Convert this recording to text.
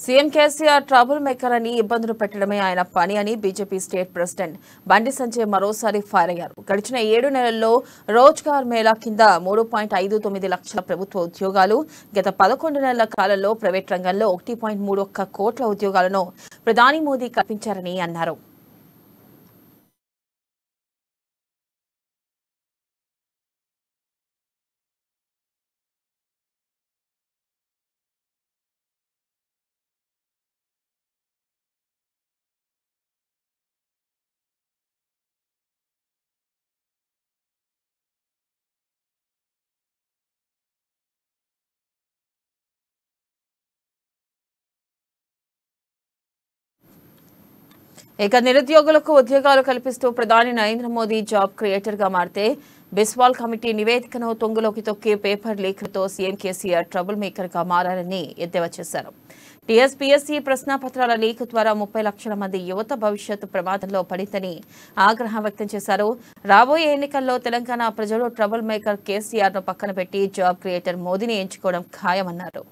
CM KCR trouble maker అని ఇబ్బందులు పెట్టడమే ఆయన పని అని BJP state president Bandi Sanjay మరోసారి ఫైర్ అయ్యారు. గడిచిన 7 నెలల్లో రోజ్గార్ మేళా కింద 3.59 లక్షల ప్రభుత్వ ఉద్యోగాలు, గత 11 నెలల కాలంలో ప్రైవేట్ రంగంలో 1.31 కోట్ల ఉద్యోగాలను ప్రధాని మోదీ కల్పించారని అన్నారు. ఇక నిరుద్యోగులకు ఉద్యోగాలు కల్పిస్తూ ప్రధాని నరేంద్ర మోదీ జాబ్ క్రియేటర్ గా మారితే బిస్వాల్ కమిటీ నివేదికను తొంగలోకి తొక్కి పేపర్ లీక్లతో సీఎం కేసీఆర్ ట్రబుల్ మేకర్ గా మారారని ఎద్దేవా చేశారు. టీఎస్పీఎస్సీ ప్రశ్నాపత్రాల లీక్ ద్వారా 30 లక్షల మంది యువత భవిష్యత్తు ప్రమాదంలో పడిందని ఆగ్రహం వ్యక్తం చేశారు. రాబోయే ఎన్నికల్లో తెలంగాణ ప్రజలు ట్రబుల్ మేకర్ కేసీఆర్ ను పక్కన పెట్టి జాబ్ క్రియేటర్ మోదీని ఎంచుకోవడం ఖాయమన్నారు.